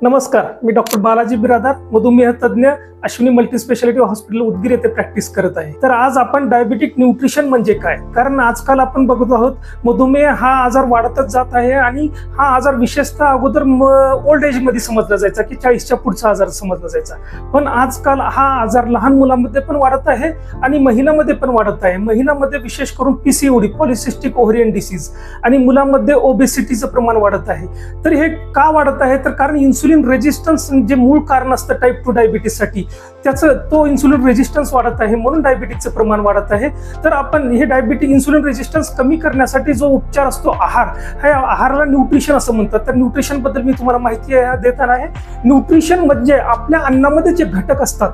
नमस्कार, मी डॉक्टर बालाजी बिरादार, मधुमेह तज्ञ, अश्विनी मल्टीस्पेशालिटी हॉस्पिटल उदगीर येथे प्रॅक्टिस करत आहे. तर आज आपण डायबिटिक न्यूट्रिशन म्हणजे काय, कारण आजकाल आपण बघत आहोत मधुमेह हा आजार वाढतच जात आहे आणि हा आजार विशेषतः अगोदर ओल्ड एज मध्ये समजला जायचा की 40च्या पुढचा आजार समजला जायचा, पण आजकाल हा आजार लहान मुलांमध्ये पण वाढत आहे आणि महिलांमध्ये पण वाढत आहे. महिलांमध्ये विशेष करून पीसीओडी, पॉलिसिस्टिक ओव्हरियन डिसीज, आणि मुलांमध्ये ओबेसिटीचं प्रमाण वाढत आहे. तर हे का वाढत आहे, तर कारण इन्सुलिन रेजिस्टन्स जे मूळ कारण असतं टाईप 2 डायबिटीससाठी, तो इन्सुलिन रेजिस्टन्स वाढत आहे, म्हणून डायबिटीसचं प्रमाण वाढत आहे. तर आपण हे डायबिटिक इन्सुलिन रेजिस्टन्स कमी करण्यासाठी जो उपचार असतो आहार, ह्या आहाराला न्यूट्रिशन असं म्हणतात. तर न्यूट्रिशन बद्दल मी तुम्हाला माहिती देणार आहे. न्यूट्रिशन म्हणजे आपल्या अन्नामध्ये जे घटक असतात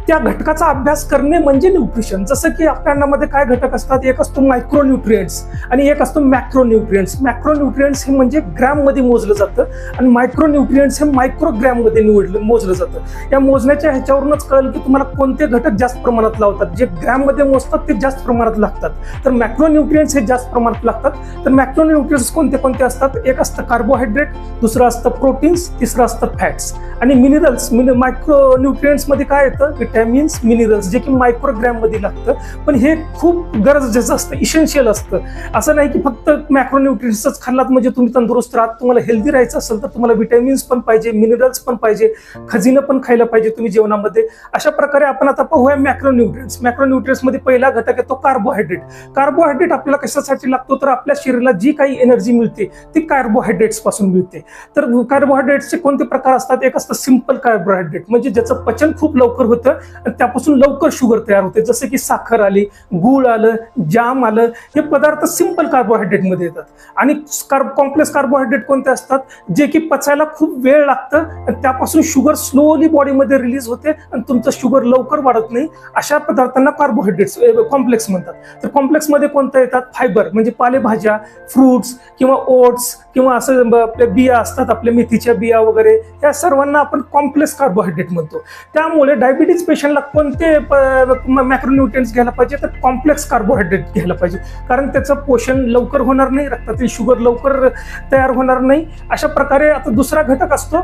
त्या घटकाचा अभ्यास करणे म्हणजे न्यूट्रिशन. जसं की आपल्या अन्नामध्ये काय घटक असतात, एक असतो मायक्रोन्यूट्रिएंट्स आणि एक असतो मॅक्रोन्यूट्रिएंट्स. मॅक्रोन्यूट्रिएंट्स हे म्हणजे ग्रॅम मध्ये मोजलं जातं आणि मायक्रोन्यूट्रिएंट्स हे मायक्रोग्रॅम मध्ये मोजलं जातं. या मोजण्याच्या ह्याच्यावरूनच कळेल की तुम्हाला कोणते घटक जास्त प्रमाणात लावतात. जे ग्रॅम मध्ये मोजतात ते जास्त प्रमाणात लागतात, तर मॅक्रोन्यूट्रिएंट्स हे जास्त प्रमाणात लागतात. तर मॅक्रोन्यूट्रिएंट्स कोणते कोणते असतात, एक असतं कार्बोहायड्रेट, दुसरं असतं प्रोटीन्स, तिसरं असतं फॅट्स. आणि मिनरल्स, मायक्रोन्यूट्रिएंट्स मध्ये काय येतं, विटॅमिन्स, मिनरल्स, जे की मायक्रोग्रॅम मध्ये लागतं, पण हे खूप गरजेचं असतं, इसेन्शियल असतं. असं नाही की फक्त मॅक्रोन्यूट्रिएंट्सच खाल्लात म्हणजे तुम्ही तंदुरुस्त राहत. तुम्हाला हेल्दी राहायचं असेल तर तुम्हाला विटॅमिन्स पण पाहिजे, मिनरल्स पण पाहिजे, खजिनं पण खायला पाहिजे तुम्ही जेवणामध्ये. अशा प्रकारे आपण आता पाहूया मॅक्रोन्यूट्रिएंट्स. मॅक्रोन्यूट्रिएंट्स मध्ये पहिला घटक येतो कार्बोहायड्रेट. कार्बोहायड्रेट आपल्याला कशासाठी लागतो, तर आपल्या शरीराला जी काही एनर्जी मिळते ती कार्बोहायड्रेट्स पासून मिळते. तर कार्बोहायड्रेट्सचे कोणते प्रकार असतात, एक असतं सिंपल कार्बोहायड्रेट, म्हणजे ज्याचं पचन खूप लवकर होतं आणि त्यापासून लवकर शुगर तयार होते, जसं की साखर आली, गूळ आलं, जाम आलं, हे पदार्थ सिंपल कार्बोहायड्रेट मध्ये येतात. आणि कॉम्प्लेक्स कार्बोहायड्रेट कोणते असतात, जे की पचायला खूप वेळ लागतं आणि त्यापासून शुगर स्लोली बॉडीमध्ये रिलीज होते आणि तुमचं शुगर लवकर वाढत नाही. अशा पदार्थांना कार्बोहायड्रेट्स कॉम्प्लेक्स म्हणतात. तर कॉम्प्लेक्स मध्ये कोणतं येतात, फायबर म्हणजे पालेभाज्या, फ्रुट्स किंवा ओट्स किंवा असं आपल्या बिया असतात, आपल्या मेथीच्या बिया वगैरे, या सर्वांना आपण कॉम्प्लेक्स कार्बोहायड्रेट म्हणतो. त्यामुळे डायबिटीज पेशंटला कोणते मॅक्रोन्यूट्रिएंट्स घ्यायला पाहिजे, तर कॉम्प्लेक्स कार्बोहायड्रेट घ्यायला पाहिजे, कारण त्याचं पोषण लवकर होणार नाही, रक्तातील शुगर लवकर तयार होणार नाही. अशा प्रकारे आता दुसरा घटक असतो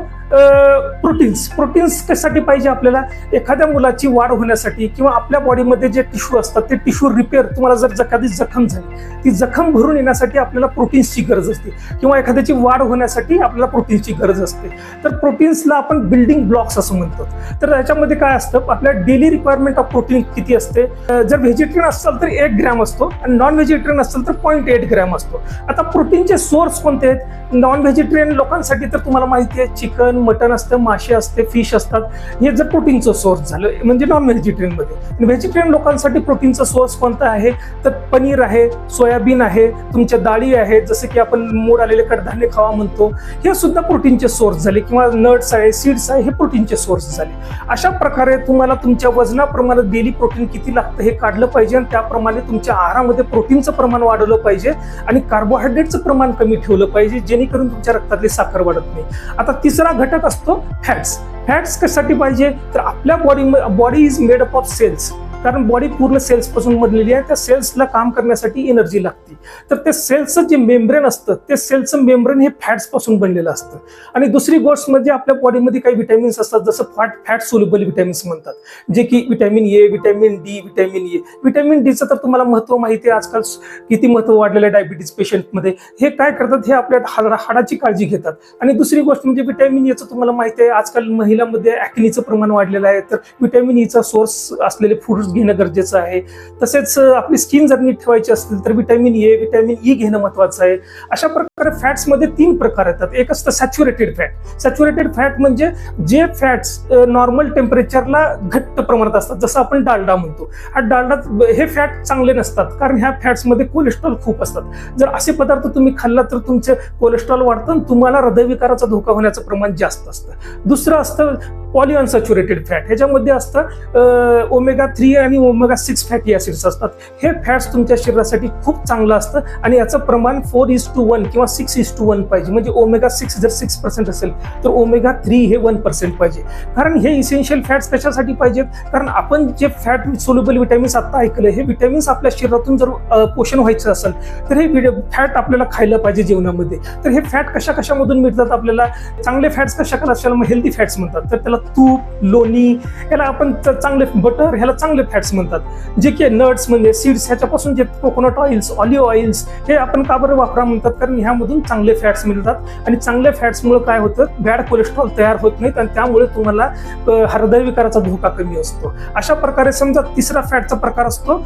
प्रोटीन्स. प्रोटीन्स कशासाठी पाहिजे आपल्याला, एखाद्या मुलाची वाढ होण्यासाठी किंवा आपल्या बॉडीमध्ये जे टिश्यू असतात ते टिश्यू रिपेअर, तुम्हाला जर एखादी जखम झाली ती जखम भरून येण्यासाठी आपल्याला प्रोटीन्सची गरज असते, किंवा एखाद्याची वाढ होण्यासाठी आपल्याला प्रोटीन्सची गरज असते. तर प्रोटीन्सला आपण बिल्डिंग ब्लॉक्स असं म्हणतो. तर याच्यामध्ये काय असतं, आपल्या डेली रिक्वायरमेंट ऑफ प्रोटीन किती असते, जर व्हेजिटेरियन असेल तर 1 ग्रॅम असतो आणि नॉन व्हेजिटेरियन असेल तर 0.8 ग्रॅम असतो. आता प्रोटीनचे सोर्स कोणते आहेत, नॉन व्हेजिटेरियन लोकांसाठी तर तुम्हाला माहिती आहे चिकन, मटन असतं, मासे असते, फिश असतात, हे जर प्रोटीनचं सोर्स झालं म्हणजे नॉन व्हेजिटेरियन मध्ये. व्हेजिटेरियन लोकांसाठी प्रोटीनचा सोर्स कोणता आहे, तर पनीर आहे, सोयाबीन आहे, तुमच्या डाळी आहेत, जसं की आपण मोड आलेले कडधान्य खावा म्हणतो, हे सुद्धा प्रोटीनचे सोर्स झाले, किंवा नट्स आहे, सीड्स आहे, हे प्रोटीनचे सोर्स झाले. अशा प्रकारे तुम्हाला तुमच्या वजनाप्रमाणे डेली प्रोटीन किती लागतं हे काढलं पाहिजे आणि त्याप्रमाणे तुमच्या आहारामध्ये प्रोटीनचं प्रमाण वाढवलं पाहिजे आणि कार्बोहायड्रेटचं प्रमाण कमी ठेवलं पाहिजे, जेणेकरून तुमच्या रक्तातली साखर वाढत नाही. आता तिसरा घटक असतो फॅट्स. फॅट्स कशासाठी पाहिजे, तर आपल्या body is made up of cells, कारण बॉडी पूर्ण सेल्स पासून बनलेली आहे. त्या सेल्सला काम करण्यासाठी एनर्जी लागते. तर ते सेल्सचं जे मेम्ब्रेन असतं, ते सेल्सचं मेम्ब्रेन हे फॅट्स पासून बनलेलं असतं. आणि दुसरी गोष्ट म्हणजे आपल्या बॉडीमध्ये काही विटॅमिन्स असतात, जसं फॅट सोल्युबल विटॅमिन्स म्हणतात, जे की vitamin A, vitamin D, vitamin A. Vitamin डीचं तर तुम्हाला महत्व माहिती आहे, आजकाल किती महत्व वाढलेलं आहे डायबिटीज पेशंटमध्ये. हे काय करतात, हे आपल्या हाडाची काळजी घेतात. आणि दुसरी गोष्ट म्हणजे विटॅमिन एचं तुम्हाला माहिती आहे, आजकाल महिलांमध्ये ॲक्नीचं प्रमाण वाढलेलं आहे, तर विटॅमिन ईचा सोर्स असलेले फ्रुट्स घेणं गरजेचं आहे. तसेच आपली स्किन जर नीट ठेवायची असतील तर विटॅमिन ए, विटॅमिन ई घेणं महत्वाचं आहे. अशा प्रकारे फॅट्समध्ये 3 प्रकार येतात. एक असतं सॅच्युरेटेड फॅट. सॅच्युरेटेड फॅट म्हणजे जे फॅट्स नॉर्मल टेम्परेचरला घट्ट प्रमाणात असतात, जसं आपण डालडा म्हणतो. हे फॅट चांगले नसतात, कारण ह्या फॅट्समध्ये कोलेस्ट्रॉल खूप असतात. जर असे पदार्थ तुम्ही खाल्ला तर तुमचे कोलेस्ट्रॉल वाढतं आणि तुम्हाला हृदयविकाराचा धोका होण्याचं प्रमाण जास्त असतं. दुसरं असतं पॉलीअनसॅच्युरेटेड फॅट, ह्याच्यामध्ये असतं ओमेगा 3 आणि ओमेगा 6 फॅटी ऍसिड्स असतात. हे फॅट्स तुमच्या शरीरासाठी खूप चांगलं असतं आणि याचं प्रमाण 4:1 किंवा 6:1 पाहिजे. म्हणजे ओमेगा 6 जर 6% असेल तर ओमेगा 3 हे 1% पाहिजे. कारण हे इसेन्शियल फॅट्स कशासाठी पाहिजेत, कारण आपण जे फॅट सोल्युबल विटॅमिन्स आता ऐकलं, हे विटॅमिन्स आपल्या शरीरातून जर पोषण व्हायचं असेल तर हे फॅट आपल्याला खायला पाहिजे जेवणामध्ये. तर हे फॅट कशामधून मिळतात आपल्याला, चांगले फॅट्स कशाला हेल्दी फॅट्स म्हणतात. तर त्याला तूप, लोणी, याला आपण चांगले बटर, ह्याला चांगले फॅट्स म्हणतात. जे की नट्स म्हणजे सीड्स, ह्याच्यापासून जे कोकोनट ऑइल्स, ऑलिव्ह ऑइल्स, हे आपण का बरं वापरा म्हणतात, कारण ह्यामधून चांगले फॅट्स मिळतात आणि चांगल्या फॅट्समुळे काय होतं, बॅड कोलेस्ट्रॉल तयार होत नाहीत आणि त्यामुळे तुम्हाला हृदयविकाराचा धोका कमी असतो. अशा प्रकारे समजा तिसरा फॅटचा प्रकार असतो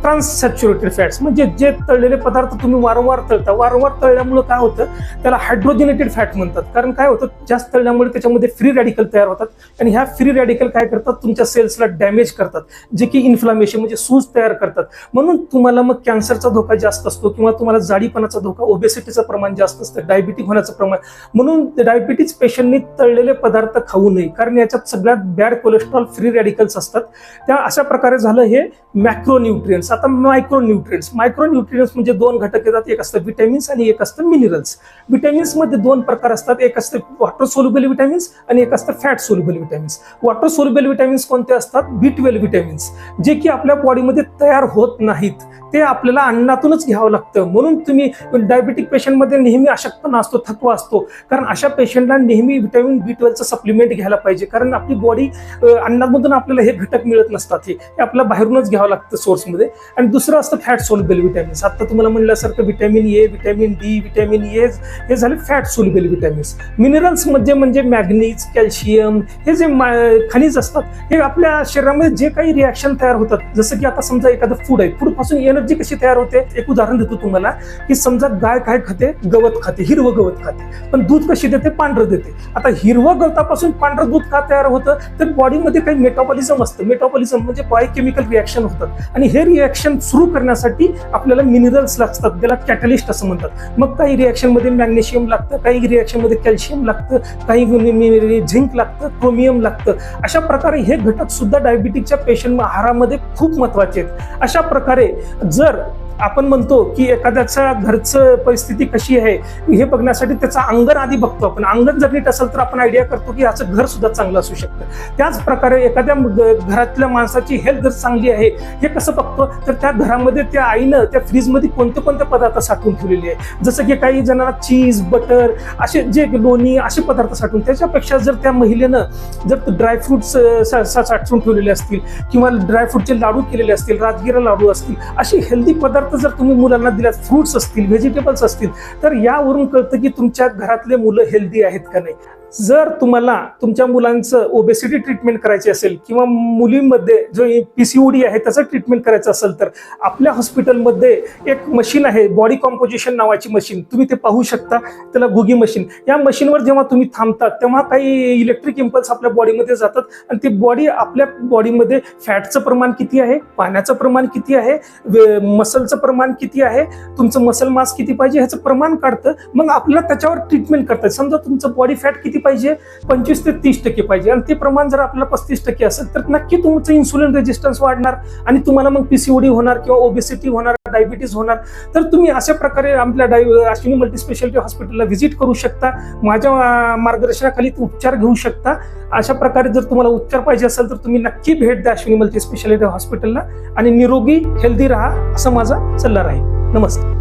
ट्रान्ससॅच्युरेटेड फॅट्स. म्हणजे जे तळलेले पदार्थ तुम्ही वारंवार तळता, वारंवार तळल्यामुळे काय होतं, त्याला हायड्रोजनेटेड फॅट म्हणतात. कारण काय होतं, जास्त तळल्यामुळे त्याच्यामध्ये फ्री रॅडिकल तयार होतात आणि ह्या फ्री रॅडिकल काय करतात, तुमच्या सेल्सला डॅमेज करतात, जे की इन्फ्लामेशन म्हणजे सूज तयार करतात. म्हणून तुम्हाला मग कॅन्सरचा धोका जास्त असतो किंवा तुम्हाला जाडीपणाचा धोका, ओबेसिटीचं प्रमाण जास्त असतं, डायबिटिक होण्याचं प्रमाण. म्हणून डायबिटीज पेशंटनी तळलेले पदार्थ खाऊ नये, कारण याच्यात सगळ्यात बॅड कोलेस्ट्रॉल, फ्री रॅडिकल्स असतात. त्या अशा प्रकारे झालं हे मॅक्रोन्यूट्रियन्स. आता मायक्रोन्यूट्रियन्स म्हणजे दोन घटक येतात, एक असतं विटॅमिन्स आणि एक असतं मिनरल्स. विटॅमिन्स मध्ये दोन प्रकार असतात, एक असतं वॉटर सोल्युबल विटॅमिन्स आणि एक असतं fat soluble vitamins. Water soluble vitamins कोणते असतात, B12 विटॅमिन्स, जे की आपल्या बॉडीमध्ये तयार होत नाहीत, ते आपल्याला अन्नातूनच घ्यावं लागतं. म्हणून तुम्ही डायबिटिक पेशंटमध्ये नेहमी अशक्तपणा असतो, थकवा असतो, कारण अशा पेशंटला नेहमी विटॅमिन B12चं सप्लिमेंट घ्यायला पाहिजे. कारण आपली बॉडी अन्नामधून आपल्याला हे घटक मिळत नसतात, हे आपल्याला बाहेरूनच घ्यावं लागतं सोर्समध्ये. आणि दुसरं असतं फॅट सोल्युबल विटॅमिन्स. आता तुम्हाला म्हणल्यासारखं vitamin A, vitamin D, vitamin A, हे झाले फॅट सोल्युबल विटॅमिन्स. मिनरल्स म्हणजे मॅग्नीज, कॅल्शियम, हे जे खनिज असतात, हे आपल्या शरीरामध्ये जे काही रिॲक्शन तयार होतात, जसं की आता समजा एखादं फूड आहे, फूड पासून एनर्जी कशी तयार होते, एक उदाहरण देतो तुम्हाला, की समजा गाय काय खाते, गवत खाते, हिरवं गवत खाते, पण दूध कशी देते, पांढरं देते. आता हिरवं गवतापासून पांढरं दूध का तयार होतं, तर बॉडीमध्ये काही मेटाबॉलिझम असतं. मेटाबॉलिझम म्हणजे बायोकेमिकल रिॲक्शन होतात आणि हे रिॲक्शन सुरू करण्यासाठी आपल्याला मिनरल्स लागतात, त्याला कॅटलिस्ट असं म्हणतात. मग काही रिॲक्शन मध्ये मॅग्नेशियम लागतं, काही रिॲक्शन मध्ये कॅल्शियम लागतं, काही झिंक लागतं, क्रोमियम लागतं. अशा प्रकारे हे घटक सुद्धा डायबिटिकच्या पेशंट आहारामध्ये खूप महत्वाचे आहेत. अशा प्रकारे जर आपण म्हणतो की एखाद्याच्या घरचं परिस्थिती कशी आहे हे बघण्यासाठी त्याचं अंगण आधी बघतो आपण. अंगण जर नीट असेल तर आपण आयडिया करतो की याचं घर सुद्धा चांगलं असू शकतं. त्याच प्रकारे एखाद्या घरातल्या माणसाची हेल्थ जर चांगली आहे हे कसं बघतो, तर त्या घरामध्ये त्या आईनं त्या फ्रीजमध्ये कोणते कोणते पदार्थ साठवून ठेवलेले आहे. जसं की काही जणांना चीज, बटर, असे जे लोणी, असे पदार्थ साठवून, त्याच्यापेक्षा जर त्या महिलेनं जर ड्रायफ्रुट्स साठवून ठेवलेले असतील किंवा ड्रायफ्रूटचे लाडू केलेले असतील, राजगिरा लाडू असतील, असे हेल्दी पदार्थ जर तुम्ही मुलांना दिल्यात, फ्रुट्स असतील, व्हेजिटेबल्स असतील, तर यावरून कळतं की तुमच्या घरातले मुलं हेल्दी आहेत का नाही. जर तुम्हाला तुमच्या मुलांचं ओबेसिटी ट्रीटमेंट करायची असेल किंवा मुलींमध्ये जो PCOD आहे त्याचं ट्रीटमेंट करायचं असेल, तर आपल्या हॉस्पिटलमध्ये एक मशीन आहे, बॉडी कॉम्पोजिशन नावाची मशीन. तुम्ही ते पाहू शकता, त्याला गुगी मशीन. या मशीनवर जेव्हा तुम्ही थांबतात तेव्हा काही इलेक्ट्रिक इम्पल्स आपल्या बॉडीमध्ये जातात आणि ती बॉडी आपल्या बॉडीमध्ये फॅटचं प्रमाण किती आहे, पाण्याचं प्रमाण किती आहे, मसलचं प्रमाण किती आहे, तुमचं मसल मास किती पाहिजे ह्याचं प्रमाण काढतं. मग आपल्याला त्याच्यावर ट्रीटमेंट करतात. समजा तुमचं बॉडी फॅट किती पाहिजे, 25 ते 30% पाहिजे आणि ते प्रमाण जर आपल्याला 35% असेल तर नक्की तुमचं इन्सुलिन रेजिस्टन्स वाढणार आणि तुम्हाला मग PCOD होणार किंवा ओबेसिटी होणार, डायबिटीज होणार. तर तुम्ही अशा प्रकारे आपल्या अश्विनी मल्टीस्पेशालिटी हॉस्पिटलला व्हिजिट करू शकता, माझ्या मार्गदर्शनाखाली उपचार घेऊ शकता. अशा प्रकारे जर तुम्हाला उपचार पाहिजे असेल तर तुम्ही नक्की भेट द्या अश्विनी मल्टीस्पेशालिटी हॉस्पिटलला आणि निरोगी हेल्दी राहा, असा माझा सल्ला राहील. नमस्कार.